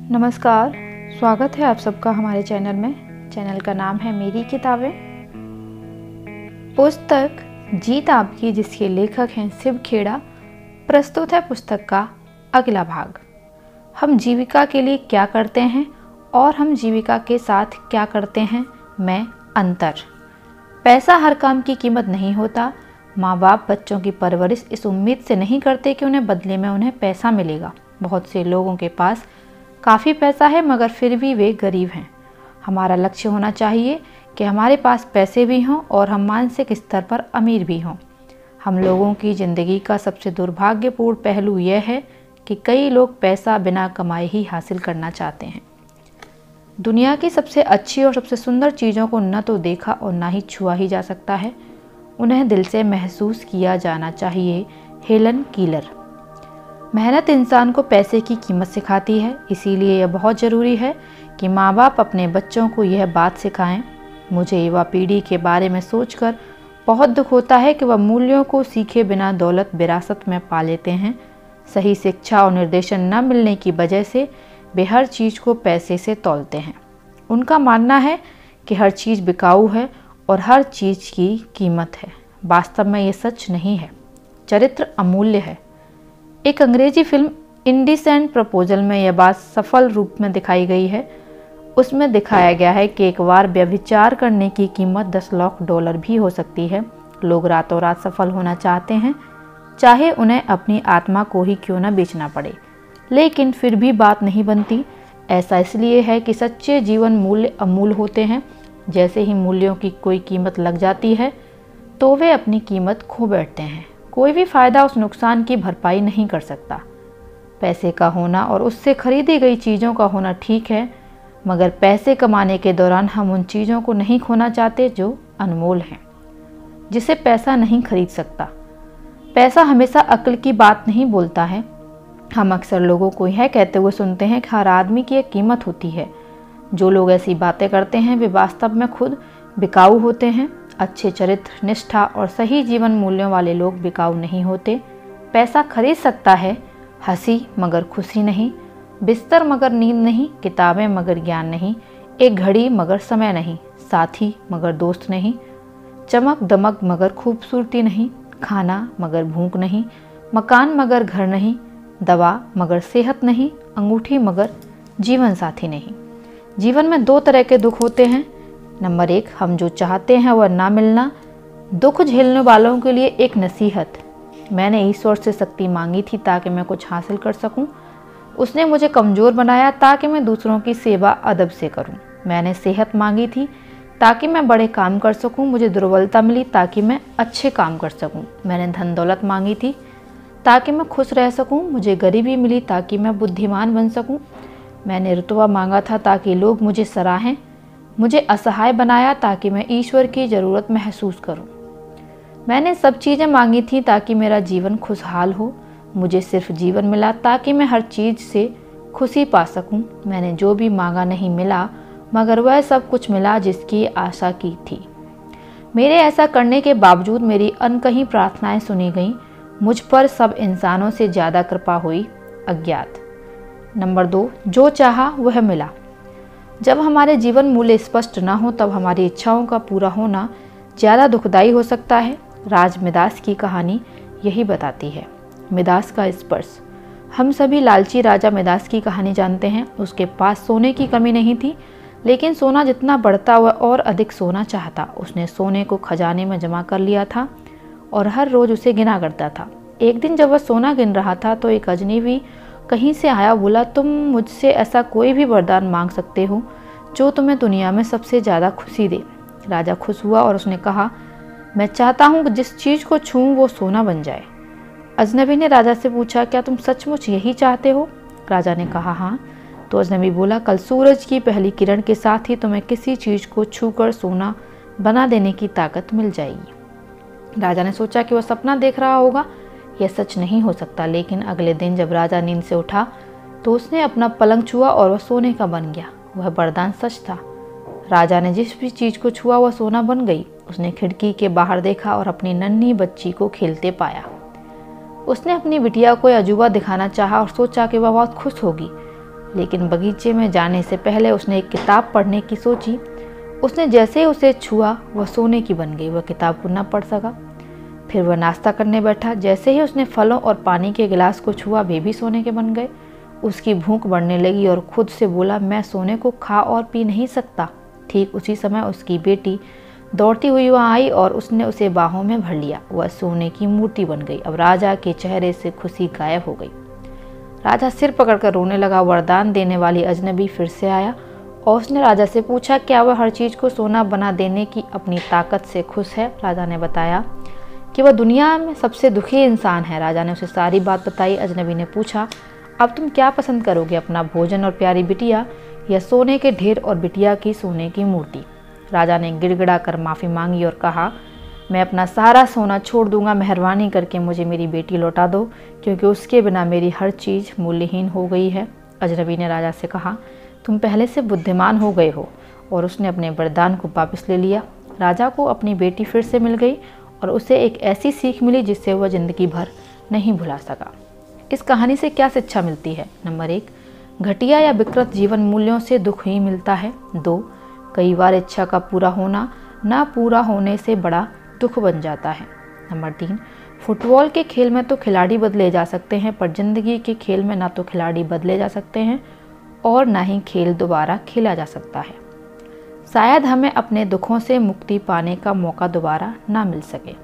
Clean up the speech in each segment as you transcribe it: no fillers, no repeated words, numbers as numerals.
नमस्कार, स्वागत है आप सबका हमारे चैनल में। चैनल का नाम है मेरी किताबें। पुस्तक जीत आपकी, जिसके लेखक हैं शिव खेड़ा, प्रस्तुत है पुस्तक का अगला भाग। हम जीविका के लिए क्या करते हैं और हम जीविका के साथ क्या करते हैं में अंतर। पैसा हर काम की कीमत नहीं होता। माँ बाप बच्चों की परवरिश इस उम्मीद से नहीं करते कि उन्हें बदले में उन्हें पैसा मिलेगा। बहुत से लोगों के पास काफ़ी पैसा है मगर फिर भी वे गरीब हैं। हमारा लक्ष्य होना चाहिए कि हमारे पास पैसे भी हों और हम मानसिक स्तर पर अमीर भी हों। हम लोगों की ज़िंदगी का सबसे दुर्भाग्यपूर्ण पहलू यह है कि कई लोग पैसा बिना कमाए ही हासिल करना चाहते हैं। दुनिया की सबसे अच्छी और सबसे सुंदर चीज़ों को न तो देखा और ना ही छुआ ही जा सकता है, उन्हें दिल से महसूस किया जाना चाहिए। Helen killer. मेहनत इंसान को पैसे की कीमत सिखाती है, इसीलिए यह बहुत ज़रूरी है कि माँ बाप अपने बच्चों को यह बात सिखाएं। मुझे युवा पीढ़ी के बारे में सोचकर बहुत दुख होता है कि वह मूल्यों को सीखे बिना दौलत विरासत में पा लेते हैं। सही शिक्षा और निर्देशन न मिलने की वजह से वे हर चीज़ को पैसे से तौलते हैं। उनका मानना है कि हर चीज़ बिकाऊ है और हर चीज़ की कीमत है। वास्तव में ये सच नहीं है। चरित्र अमूल्य है। एक अंग्रेजी फिल्म इंडिसेंट प्रपोजल में यह बात सफल रूप में दिखाई गई है। उसमें दिखाया गया है कि एक बार व्यभिचार करने की कीमत $10 लाख भी हो सकती है। लोग रातों रात सफल होना चाहते हैं, चाहे उन्हें अपनी आत्मा को ही क्यों न बेचना पड़े, लेकिन फिर भी बात नहीं बनती। ऐसा इसलिए है कि सच्चे जीवन मूल्य अमूल्य होते हैं। जैसे ही मूल्यों की कोई कीमत लग जाती है तो वे अपनी कीमत खो बैठते हैं। कोई भी फायदा उस नुकसान की भरपाई नहीं कर सकता। पैसे का होना और उससे खरीदी गई चीज़ों का होना ठीक है, मगर पैसे कमाने के दौरान हम उन चीज़ों को नहीं खोना चाहते जो अनमोल हैं, जिसे पैसा नहीं खरीद सकता। पैसा हमेशा अक्ल की बात नहीं बोलता है। हम अक्सर लोगों को यह कहते हुए सुनते हैं कि हर आदमी की एक कीमत होती है। जो लोग ऐसी बातें करते हैं वे वास्तव में खुद बिकाऊ होते हैं। अच्छे चरित्र, निष्ठा और सही जीवन मूल्यों वाले लोग बिकाऊ नहीं होते। पैसा खरीद सकता है हंसी मगर खुशी नहीं, बिस्तर मगर नींद नहीं, किताबें मगर ज्ञान नहीं, एक घड़ी मगर समय नहीं, साथी मगर दोस्त नहीं, चमक दमक मगर खूबसूरती नहीं, खाना मगर भूख नहीं, मकान मगर घर नहीं, दवा मगर सेहत नहीं, अंगूठी मगर जीवन साथी नहीं। जीवन में दो तरह के दुख होते हैं। नंबर 1, हम जो चाहते हैं वह ना मिलना। दुख झेलने वालों के लिए एक नसीहत। मैंने ईश्वर से शक्ति मांगी थी ताकि मैं कुछ हासिल कर सकूं। उसने मुझे कमज़ोर बनाया ताकि मैं दूसरों की सेवा अदब से करूं। मैंने सेहत मांगी थी ताकि मैं बड़े काम कर सकूं। मुझे दुर्बलता मिली ताकि मैं अच्छे काम कर सकूं। मैंने धन दौलत मांगी थी ताकि मैं खुश रह सकूं। मुझे गरीबी मिली ताकि मैं बुद्धिमान बन सकूं। मैंने रुतबा मांगा था ताकि लोग मुझे सराहें। मुझे असहाय बनाया ताकि मैं ईश्वर की ज़रूरत महसूस करूं। मैंने सब चीज़ें मांगी थी ताकि मेरा जीवन खुशहाल हो। मुझे सिर्फ जीवन मिला ताकि मैं हर चीज़ से खुशी पा सकूं। मैंने जो भी मांगा नहीं मिला, मगर वह सब कुछ मिला जिसकी आशा की थी। मेरे ऐसा करने के बावजूद मेरी अनकही प्रार्थनाएं सुनी गईं। मुझ पर सब इंसानों से ज़्यादा कृपा हुई। अज्ञात। नंबर 2, जो चाहा वह मिला। जब हमारे जीवन मूल्य स्पष्ट न हो तब हमारी इच्छाओं का पूरा होना ज़्यादा दुखदायी हो सकता है। राज मिदास की कहानी यही बताती है। मिदास का स्पर्श। हम सभी लालची राजा मिदास की कहानी जानते हैं। उसके पास सोने की कमी नहीं थी, लेकिन सोना जितना बढ़ता वह और अधिक सोना चाहता। उसने सोने को खजाने में जमा कर लिया था और हर रोज़ उसे गिना करता था। एक दिन जब वह सोना गिन रहा था तो एक अजनबी कहीं से आया। बोला, तुम मुझसे ऐसा कोई भी वरदान मांग सकते हो जो तुम्हें दुनिया में सबसे ज़्यादा खुशी दे। राजा खुश हुआ और उसने कहा, मैं चाहता हूँ कि जिस चीज़ को छूऊं वो सोना बन जाए। अजनबी ने राजा से पूछा, क्या तुम सचमुच यही चाहते हो? राजा ने कहा, हाँ। तो अजनबी बोला, कल सूरज की पहली किरण के साथ ही तुम्हें किसी चीज़ को छूकर सोना बना देने की ताकत मिल जाएगी। राजा ने सोचा कि वह सपना देख रहा होगा, यह सच नहीं हो सकता। लेकिन अगले दिन जब राजा नींद से उठा तो उसने अपना पलंग छुआ और वह सोने का बन गया। वह वरदान सच था। राजा ने जिस भी चीज़ को छुआ वह सोना बन गई। उसने खिड़की के बाहर देखा और अपनी नन्ही बच्ची को खेलते पाया। उसने अपनी बिटिया को यह अजूबा दिखाना चाहा और सोचा कि वह बहुत खुश होगी। लेकिन बगीचे में जाने से पहले उसने एक किताब पढ़ने की सोची। उसने जैसे ही उसे छुआ वह सोने की बन गई। वह किताब को न पढ़ सका। फिर वह नाश्ता करने बैठा। जैसे ही उसने फलों और पानी के गिलास को छुआ वे भी सोने के बन गए। उसकी भूख बढ़ने लगी और खुद से बोला, मैं सोने को खा और पी नहीं सकता। ठीक उसी समय उसकी बेटी दौड़ती हुई वहाँ आई और उसने उसे बाहों में भर लिया। वह सोने की मूर्ति बन गई। अब राजा के चेहरे से खुशी गायब हो गई। राजा सिर पकड़कर रोने लगा। वरदान देने वाली अजनबी फिर से आया और उसने राजा से पूछा, क्या वह हर चीज़ को सोना बना देने की अपनी ताकत से खुश है? राजा ने बताया कि वह दुनिया में सबसे दुखी इंसान है। राजा ने उसे सारी बात बताई। अजनबी ने पूछा, अब तुम क्या पसंद करोगे, अपना भोजन और प्यारी बिटिया या सोने के ढेर और बिटिया की सोने की मूर्ति? राजा ने गिड़गिड़ा कर माफ़ी मांगी और कहा, मैं अपना सारा सोना छोड़ दूंगा। मेहरबानी करके मुझे मेरी बेटी लौटा दो, क्योंकि उसके बिना मेरी हर चीज़ मूल्यहीन हो गई है। अजनबी ने राजा से कहा, तुम पहले से बुद्धिमान हो गए हो। और उसने अपने वरदान को वापस ले लिया। राजा को अपनी बेटी फिर से मिल गई और उसे एक ऐसी सीख मिली जिससे वह जिंदगी भर नहीं भुला सका। इस कहानी से क्या शिक्षा मिलती है? नंबर 1, घटिया या विकृत जीवन मूल्यों से दुख ही मिलता है। 2, कई बार इच्छा का पूरा होना ना पूरा होने से बड़ा दुख बन जाता है। नंबर 3, फुटबॉल के खेल में तो खिलाड़ी बदले जा सकते हैं, पर जिंदगी के खेल में ना तो खिलाड़ी बदले जा सकते हैं और ना ही खेल दोबारा खेला जा सकता है। शायद हमें अपने दुखों से मुक्ति पाने का मौका दोबारा ना मिल सके।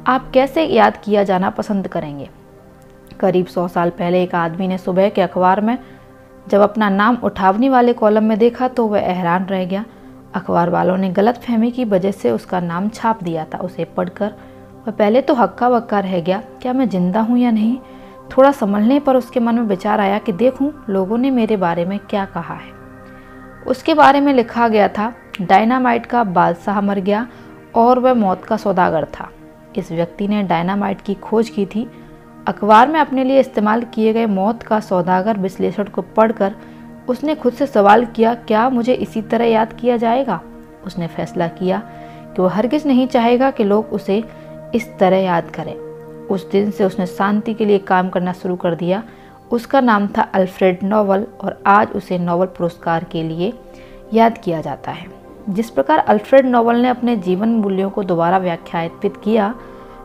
आप कैसे याद किया जाना पसंद करेंगे? करीब 100 साल पहले एक आदमी ने सुबह के अखबार में जब अपना नाम उठावनी वाले कॉलम में देखा तो वह हैरान रह गया। अखबार वालों ने गलतफहमी की वजह से उसका नाम छाप दिया था। उसे पढ़कर वह पहले तो हक्का बक्का रह गया, क्या मैं जिंदा हूँ या नहीं? थोड़ा संभलने पर उसके मन में विचार आया कि देखूं लोगों ने मेरे बारे में क्या कहा है। उसके बारे में लिखा गया था, डायनामाइट का बादशाह मर गया और वह मौत का सौदागर था। इस व्यक्ति ने डायनामाइट की खोज की थी। अखबार में अपने लिए इस्तेमाल किए गए मौत का सौदागर विश्लेषण को पढ़कर उसने खुद से सवाल किया, क्या मुझे इसी तरह याद किया जाएगा? उसने फैसला किया कि वह हरगिज़ नहीं चाहेगा कि लोग उसे इस तरह याद करें। उस दिन से उसने शांति के लिए काम करना शुरू कर दिया। उसका नाम था अल्फ्रेड नोबल और आज उसे नोबल पुरस्कार के लिए याद किया जाता है। जिस प्रकार अल्फ्रेड नोबल ने अपने जीवन मूल्यों को दोबारा व्याख्यायित किया,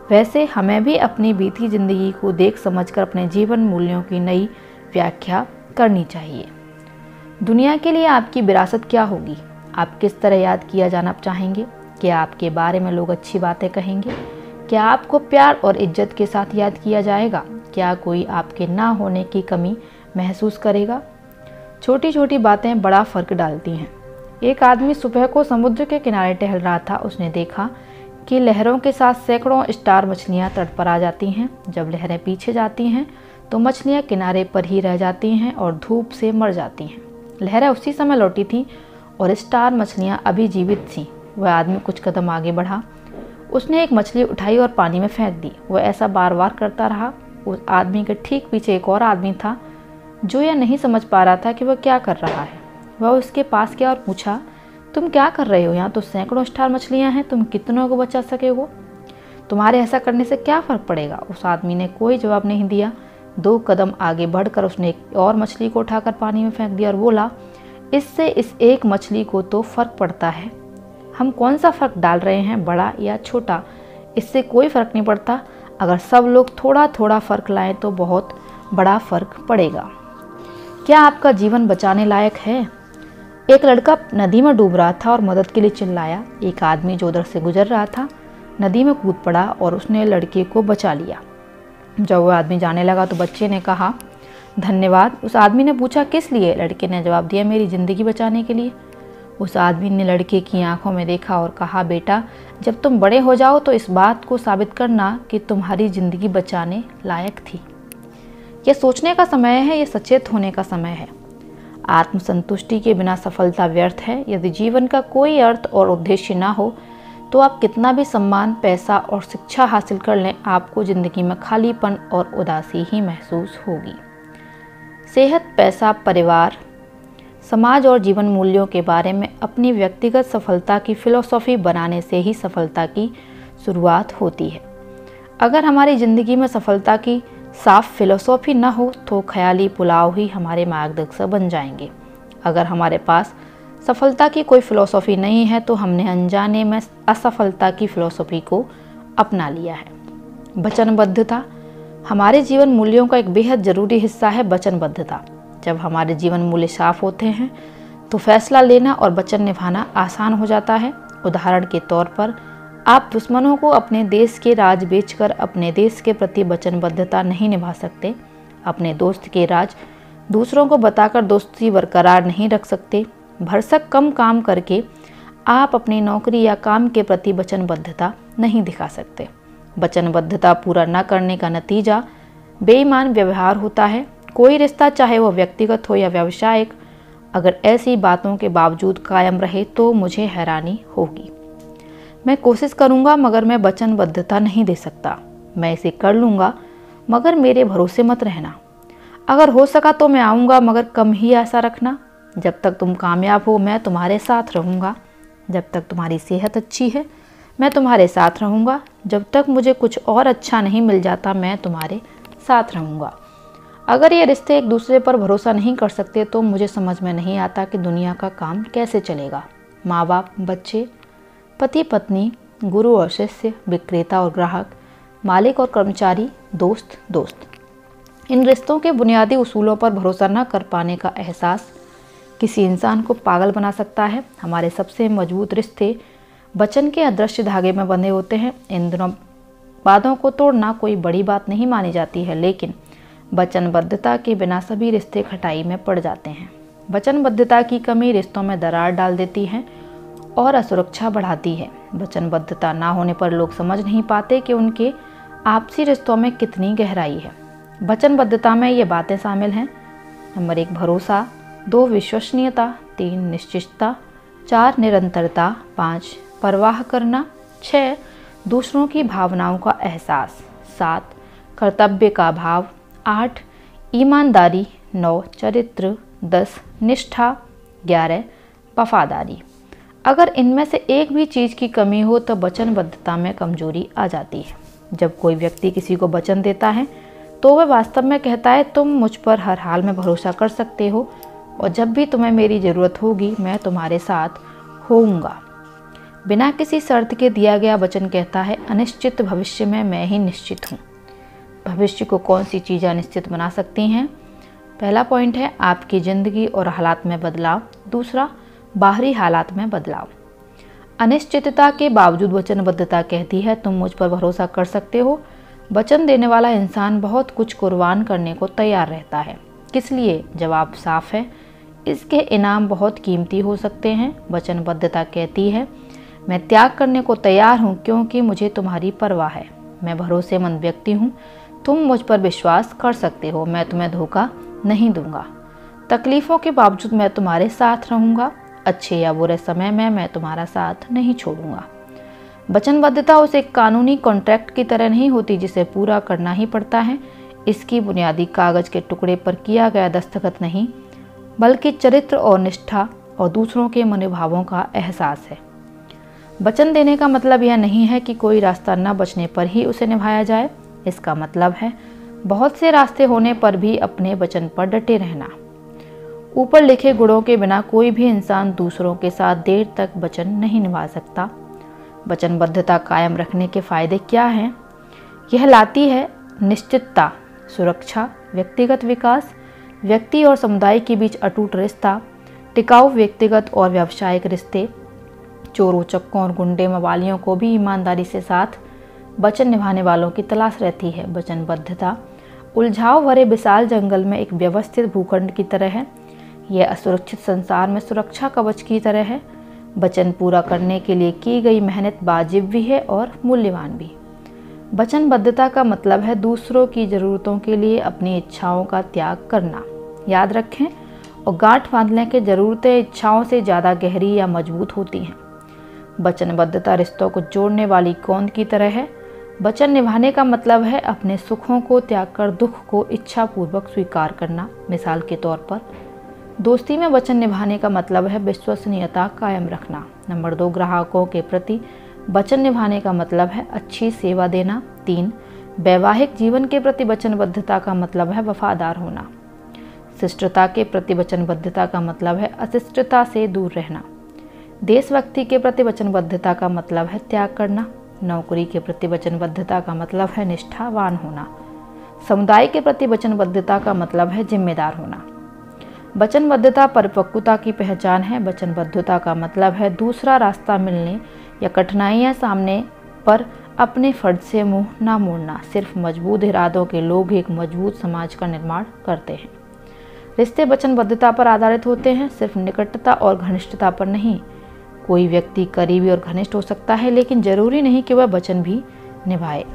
वैसे हमें भी अपनी बीती जिंदगी को देख समझकर अपने जीवन मूल्यों की नई व्याख्या करनी चाहिए। दुनिया के लिए आपकी विरासत क्या होगी? आप किस तरह याद किया जाना चाहेंगे? क्या आपके बारे में लोग अच्छी बातें कहेंगे? क्या आपको प्यार और इज्जत के साथ याद किया जाएगा? क्या कोई आपके ना होने की कमी महसूस करेगा? छोटी छोटी बातें बड़ा फर्क डालती हैं। एक आदमी सुबह को समुद्र के किनारे टहल रहा था। उसने देखा कि लहरों के साथ सैकड़ों स्टार मछलियां तट पर आ जाती हैं। जब लहरें पीछे जाती हैं तो मछलियां किनारे पर ही रह जाती हैं और धूप से मर जाती हैं। लहरें उसी समय लौटी थीं और स्टार मछलियां अभी जीवित थीं। वह आदमी कुछ कदम आगे बढ़ा। उसने एक मछली उठाई और पानी में फेंक दी। वह ऐसा बार बार करता रहा। उस आदमी के ठीक पीछे एक और आदमी था जो यह नहीं समझ पा रहा था कि वह क्या कर रहा है। वह उसके पास गया और पूछा, तुम क्या कर रहे हो? यहाँ तो सैकड़ों स्टार मछलियाँ हैं, तुम कितनों को बचा सकेगो? तुम्हारे ऐसा करने से क्या फ़र्क पड़ेगा? उस आदमी ने कोई जवाब नहीं दिया। 2 कदम आगे बढ़कर उसने एक और मछली को उठाकर पानी में फेंक दिया और बोला, इससे इस एक मछली को तो फ़र्क पड़ता है। हम कौन सा फ़र्क डाल रहे हैं, बड़ा या छोटा? इससे कोई फ़र्क नहीं पड़ता। अगर सब लोग थोड़ा थोड़ा फ़र्क लाएं तो बहुत बड़ा फ़र्क पड़ेगा। क्या आपका जीवन बचाने लायक है? एक लड़का नदी में डूब रहा था और मदद के लिए चिल्लाया। एक आदमी जो उधर से गुजर रहा था नदी में कूद पड़ा और उसने लड़के को बचा लिया। जब वह आदमी जाने लगा तो बच्चे ने कहा, धन्यवाद। उस आदमी ने पूछा, किस लिए? लड़के ने जवाब दिया, मेरी ज़िंदगी बचाने के लिए। उस आदमी ने लड़के की आंखों में देखा और कहा, बेटा, जब तुम बड़े हो जाओ तो इस बात को साबित करना कि तुम्हारी ज़िंदगी बचाने लायक थी। यह सोचने का समय है, यह सचेत होने का समय है। आत्मसंतुष्टि के बिना सफलता व्यर्थ है। यदि जीवन का कोई अर्थ और उद्देश्य ना हो तो आप कितना भी सम्मान, पैसा और शिक्षा हासिल कर लें, आपको ज़िंदगी में खालीपन और उदासी ही महसूस होगी। सेहत, पैसा, परिवार, समाज और जीवन मूल्यों के बारे में अपनी व्यक्तिगत सफलता की फिलॉसफी बनाने से ही सफलता की शुरुआत होती है। अगर हमारी ज़िंदगी में सफलता की साफ फिलोसॉफी न हो तो ख्याली पुलाव ही हमारे मार्गदर्शक बन जाएंगे। अगर हमारे पास सफलता की कोई फिलोसॉफी नहीं है तो हमने अनजाने में असफलता की फिलोसॉफी को अपना लिया है। वचनबद्धता हमारे जीवन मूल्यों का एक बेहद ज़रूरी हिस्सा है। वचनबद्धता, जब हमारे जीवन मूल्य साफ होते हैं तो फैसला लेना और वचन निभाना आसान हो जाता है। उदाहरण के तौर पर, आप दुश्मनों को अपने देश के राज बेचकर अपने देश के प्रति वचनबद्धता नहीं निभा सकते। अपने दोस्त के राज दूसरों को बताकर दोस्ती बरकरार नहीं रख सकते। भरसक कम काम करके आप अपनी नौकरी या काम के प्रति वचनबद्धता नहीं दिखा सकते। वचनबद्धता पूरा न करने का नतीजा बेईमान व्यवहार होता है। कोई रिश्ता, चाहे वह व्यक्तिगत हो या व्यावसायिक, अगर ऐसी बातों के बावजूद कायम रहे तो मुझे हैरानी होगी। मैं कोशिश करूंगा मगर मैं वचनबद्धता नहीं दे सकता। मैं इसे कर लूंगा मगर मेरे भरोसे मत रहना। अगर हो सका तो मैं आऊँगा मगर कम ही आशा रखना। जब तक तुम कामयाब हो मैं तुम्हारे साथ रहूँगा। जब तक तुम्हारी सेहत अच्छी है मैं तुम्हारे साथ रहूँगा। जब तक मुझे कुछ और अच्छा नहीं मिल जाता मैं तुम्हारे साथ रहूँगा। अगर ये रिश्ते एक दूसरे पर भरोसा नहीं कर सकते तो मुझे समझ में नहीं आता कि दुनिया का काम कैसे चलेगा। माँ बाप, बच्चे, पति पत्नी, गुरु और शिष्य, विक्रेता और ग्राहक, मालिक और कर्मचारी, दोस्त दोस्त, इन रिश्तों के बुनियादी उसूलों पर भरोसा न कर पाने का एहसास किसी इंसान को पागल बना सकता है। हमारे सबसे मजबूत रिश्ते वचन के अदृश्य धागे में बंधे होते हैं। इन दिनों वादों को तोड़ना कोई बड़ी बात नहीं मानी जाती है, लेकिन वचनबद्धता के बिना सभी रिश्ते खटाई में पड़ जाते हैं। वचनबद्धता की कमी रिश्तों में दरार डाल देती है और असुरक्षा बढ़ाती है। वचनबद्धता ना होने पर लोग समझ नहीं पाते कि उनके आपसी रिश्तों में कितनी गहराई है। वचनबद्धता में ये बातें शामिल हैं: नंबर 1, भरोसा, 2, विश्वसनीयता, 3, निश्चितता, 4, निरंतरता, 5, परवाह करना, 6, दूसरों की भावनाओं का एहसास, 7, कर्तव्य का भाव, 8, ईमानदारी, 9, चरित्र, 10, निष्ठा, 11, वफादारी। अगर इनमें से एक भी चीज़ की कमी हो तो वचनबद्धता में कमजोरी आ जाती है। जब कोई व्यक्ति किसी को वचन देता है तो वह वास्तव में कहता है, तुम मुझ पर हर हाल में भरोसा कर सकते हो और जब भी तुम्हें मेरी ज़रूरत होगी मैं तुम्हारे साथ होऊंगा। बिना किसी शर्त के दिया गया वचन कहता है, अनिश्चित भविष्य में मैं ही निश्चित हूँ। भविष्य को कौन सी चीज़ें अनिश्चित बना सकती हैं? पहला पॉइंट है आपकी ज़िंदगी और हालात में बदलाव। दूसरा, बाहरी हालात में बदलाव। अनिश्चितता के बावजूद वचनबद्धता कहती है, तुम मुझ पर भरोसा कर सकते हो। वचन देने वाला इंसान बहुत कुछ कुर्बान करने को तैयार रहता है। किस लिए? जवाब साफ है, इसके इनाम बहुत कीमती हो सकते हैं। वचनबद्धता कहती है, मैं त्याग करने को तैयार हूँ क्योंकि मुझे तुम्हारी परवाह है। मैं भरोसेमंद व्यक्ति हूँ, तुम मुझ पर विश्वास कर सकते हो। मैं तुम्हें धोखा नहीं दूंगा। तकलीफ़ों के बावजूद मैं तुम्हारे साथ रहूँगा। अच्छे या बुरे समय में मैं तुम्हारा साथ नहीं छोड़ूंगा। वचनबद्धता उस एक कानूनी कॉन्ट्रैक्ट की तरह नहीं होती जिसे पूरा करना ही पड़ता है। इसकी बुनियादी कागज के टुकड़े पर किया गया दस्तखत नहीं, बल्कि चरित्र और निष्ठा और दूसरों के मनोभावों का एहसास है। वचन देने का मतलब यह नहीं है कि कोई रास्ता न बचने पर ही उसे निभाया जाए। इसका मतलब है बहुत से रास्ते होने पर भी अपने वचन पर डटे रहना। ऊपर लिखे गुणों के बिना कोई भी इंसान दूसरों के साथ देर तक वचन नहीं निभा सकता। वचनबद्धता कायम रखने के फायदे क्या हैं? यह लाती है निश्चितता, सुरक्षा, व्यक्तिगत विकास, व्यक्ति और समुदाय के बीच अटूट रिश्ता, टिकाऊ व्यक्तिगत और व्यावसायिक रिश्ते। चोरों, चक्कों और गुंडे मवालियों को भी ईमानदारी से साथ वचन निभाने वालों की तलाश रहती है। वचनबद्धता उलझाव भरे विशाल जंगल में एक व्यवस्थित भूखंड की तरह है। यह असुरक्षित संसार में सुरक्षा कवच की तरह है। वचन पूरा करने के लिए की गई मेहनत वाजिब भी है और मूल्यवान भी। वचनबद्धता का मतलब है दूसरों की ज़रूरतों के लिए अपनी इच्छाओं का त्याग करना। याद रखें और गांठ बांध लें कि ज़रूरतें इच्छाओं से ज़्यादा गहरी या मजबूत होती हैं। वचनबद्धता रिश्तों को जोड़ने वाली गोंद की तरह है। वचन निभाने का मतलब है अपने सुखों को त्याग कर दुख को इच्छापूर्वक स्वीकार करना। मिसाल के तौर पर, दोस्ती में वचन निभाने का मतलब है विश्वसनीयता कायम रखना। नंबर 2, ग्राहकों के प्रति वचन निभाने का मतलब है अच्छी सेवा देना। 3, वैवाहिक जीवन के प्रति वचनबद्धता का मतलब है वफादार होना। शिष्टता के प्रति वचनबद्धता का मतलब है अशिष्टता से दूर रहना। देशभक्ति के प्रति वचनबद्धता का मतलब है त्याग करना। नौकरी के प्रति वचनबद्धता का मतलब है निष्ठावान होना। समुदाय के प्रति वचनबद्धता का मतलब है जिम्मेदार होना। वचनबद्धता परिपक्वता की पहचान है। वचनबद्धता का मतलब है दूसरा रास्ता मिलने या कठिनाइयां सामने पर अपने फर्ज से मुंह ना मोड़ना। सिर्फ मजबूत इरादों के लोग एक मजबूत समाज का निर्माण करते हैं। रिश्ते वचनबद्धता पर आधारित होते हैं, सिर्फ निकटता और घनिष्ठता पर नहीं। कोई व्यक्ति करीबी और घनिष्ठ हो सकता है, लेकिन जरूरी नहीं कि वह वचन भी निभाए।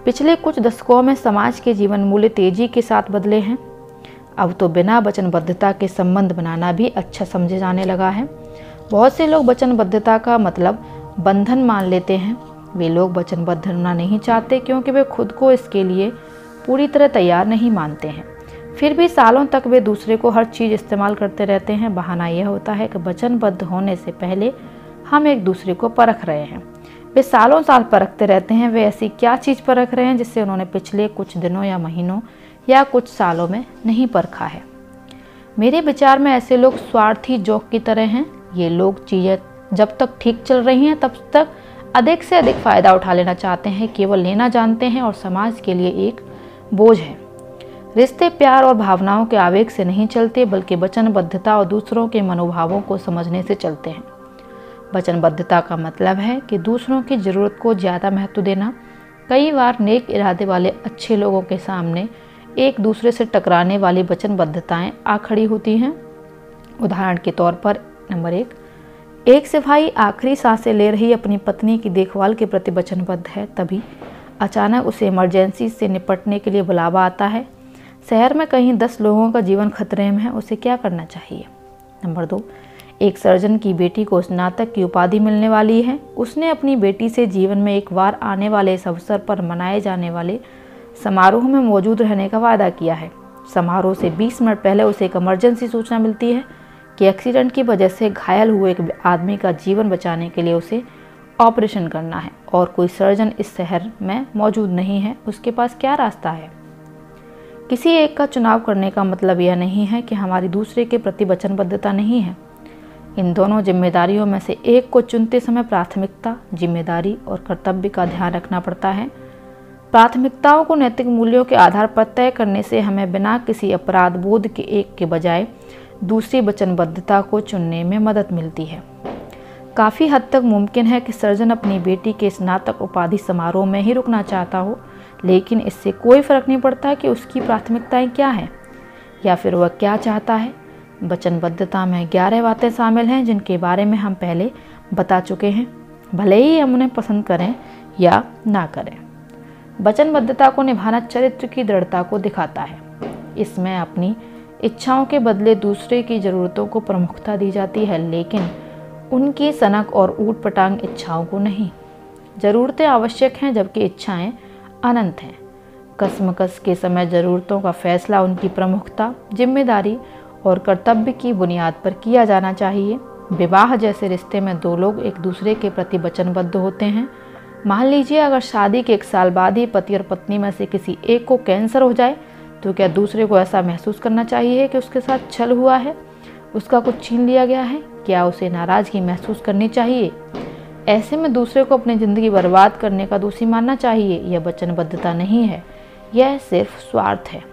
पिछले कुछ दशकों में समाज के जीवन मूल्य तेजी के साथ बदले हैं। अब तो बिना वचनबद्धता के संबंध बनाना भी अच्छा समझे जाने लगा है। बहुत से लोग वचनबद्धता का मतलब बंधन मान लेते हैं। वे लोग वचनबद्ध होना नहीं चाहते क्योंकि वे खुद को इसके लिए पूरी तरह तैयार नहीं मानते हैं। फिर भी सालों तक वे दूसरे को हर चीज़ इस्तेमाल करते रहते हैं। बहाना यह होता है कि वचनबद्ध होने से पहले हम एक दूसरे को परख रहे हैं। वे सालों साल परखते रहते हैं। वे ऐसी क्या चीज़ परख रहे हैं जिससे उन्होंने पिछले कुछ दिनों या महीनों या कुछ सालों में नहीं परखा है। मेरे विचार में ऐसे लोग स्वार्थी जोक की तरह हैं। ये लोग चीज़ें जब तक ठीक चल रही हैं तब तक अधिक से अधिक फ़ायदा उठा लेना चाहते हैं, केवल लेना जानते हैं और समाज के लिए एक बोझ है। रिश्ते प्यार और भावनाओं के आवेग से नहीं चलते, बल्कि वचनबद्धता और दूसरों के मनोभावों को समझने से चलते हैं। वचनबद्धता का मतलब है कि दूसरों की ज़रूरत को ज़्यादा महत्व देना। कई बार नेक इरादे वाले अच्छे लोगों के सामने एक दूसरे से टकराने वाली वचनबद्धताएं आ खड़ी होती हैं। उदाहरण के तौर पर नंबर 1, एक सिपाही आखिरी सांसें ले रही अपनी पत्नी की देखभाल के प्रति वचनबद्ध है। तभी अचानक उसे इमरजेंसी से निपटने के लिए बुलावा आता है। शहर में कहीं 10 लोगों का जीवन खतरे में है। उसे क्या करना चाहिए? नंबर 2, एक सर्जन की बेटी को स्नातक की उपाधि मिलने वाली है। उसने अपनी बेटी से जीवन में एक बार आने वाले इस अवसर पर मनाए जाने वाले समारोह में मौजूद रहने का वादा किया है। समारोह से 20 मिनट पहले उसे एक इमरजेंसी सूचना मिलती है कि एक्सीडेंट की वजह से घायल हुए एक आदमी का जीवन बचाने के लिए उसे ऑपरेशन करना है और कोई सर्जन इस शहर में मौजूद नहीं है। उसके पास क्या रास्ता है? किसी एक का चुनाव करने का मतलब यह नहीं है कि हमारी दूसरे के प्रति वचनबद्धता नहीं है। इन दोनों जिम्मेदारियों में से एक को चुनते समय प्राथमिकता, जिम्मेदारी और कर्तव्य का ध्यान रखना पड़ता है। प्राथमिकताओं को नैतिक मूल्यों के आधार पर तय करने से हमें बिना किसी अपराध बोध के एक के बजाय दूसरी वचनबद्धता को चुनने में मदद मिलती है। काफ़ी हद तक मुमकिन है कि सर्जन अपनी बेटी के स्नातक उपाधि समारोह में ही रुकना चाहता हो, लेकिन इससे कोई फर्क नहीं पड़ता कि उसकी प्राथमिकताएं क्या हैं या फिर वह क्या चाहता है। वचनबद्धता में 11 बातें शामिल हैं जिनके बारे में हम पहले बता चुके हैं, भले ही हम उन्हें पसंद करें या ना करें। वचनबद्धता को निभाना चरित्र की दृढ़ता को दिखाता है। इसमें अपनी इच्छाओं के बदले दूसरे की ज़रूरतों को प्रमुखता दी जाती है, लेकिन उनकी सनक और ऊट-पटांग इच्छाओं को नहीं। ज़रूरतें आवश्यक हैं जबकि इच्छाएं अनंत हैं। कसमकस के समय ज़रूरतों का फैसला उनकी प्रमुखता, जिम्मेदारी और कर्तव्य की बुनियाद पर किया जाना चाहिए। विवाह जैसे रिश्ते में 2 लोग एक दूसरे के प्रति वचनबद्ध होते हैं। मान लीजिए अगर शादी के 1 साल बाद ही पति और पत्नी में से किसी एक को कैंसर हो जाए, तो क्या दूसरे को ऐसा महसूस करना चाहिए कि उसके साथ छल हुआ है, उसका कुछ छीन लिया गया है? क्या उसे नाराज़गी महसूस करनी चाहिए? ऐसे में दूसरे को अपनी ज़िंदगी बर्बाद करने का दोषी मानना चाहिए? यह वचनबद्धता नहीं है, यह सिर्फ स्वार्थ है।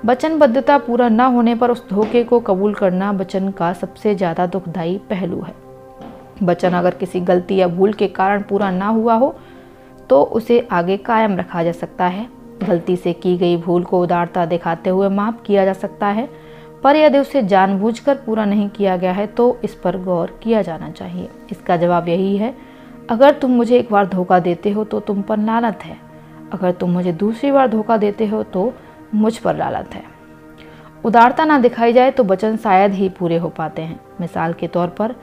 वचनबद्धता पूरा न होने पर उस धोखे को कबूल करना वचन का सबसे ज़्यादा दुखदायी पहलू है। वचन अगर किसी गलती या भूल के कारण पूरा ना हुआ हो तो उसे आगे कायम रखा जा सकता है। गलती से की गई भूल को उदारता दिखाते हुए माफ़ किया जा सकता है, पर यदि उसे जानबूझकर पूरा नहीं किया गया है तो इस पर गौर किया जाना चाहिए। इसका जवाब यही है, अगर तुम मुझे एक बार धोखा देते हो तो तुम पर लानत है, अगर तुम मुझे दूसरी बार धोखा देते हो तो मुझ पर लानत है। उदारता ना दिखाई जाए तो वचन शायद ही पूरे हो पाते हैं। मिसाल के तौर पर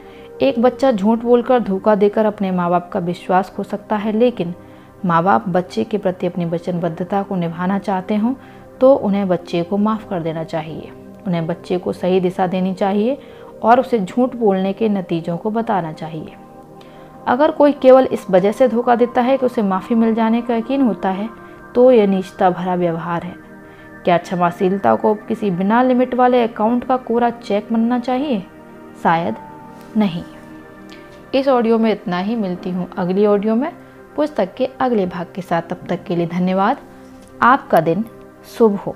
एक बच्चा झूठ बोलकर धोखा देकर अपने माँ बाप का विश्वास खो सकता है, लेकिन माँ बाप बच्चे के प्रति अपनी वचनबद्धता को निभाना चाहते हों तो उन्हें बच्चे को माफ़ कर देना चाहिए। उन्हें बच्चे को सही दिशा देनी चाहिए और उसे झूठ बोलने के नतीजों को बताना चाहिए। अगर कोई केवल इस वजह से धोखा देता है कि उसे माफ़ी मिल जाने का यकीन होता है, तो यह नीचता भरा व्यवहार है। क्या क्षमाशीलता को किसी बिना लिमिट वाले अकाउंट का कोरा चेक बनना चाहिए? शायद नहीं। इस ऑडियो में इतना ही। मिलती हूँ अगली ऑडियो में पुस्तक के अगले भाग के साथ। तब तक के लिए धन्यवाद। आपका दिन शुभ हो।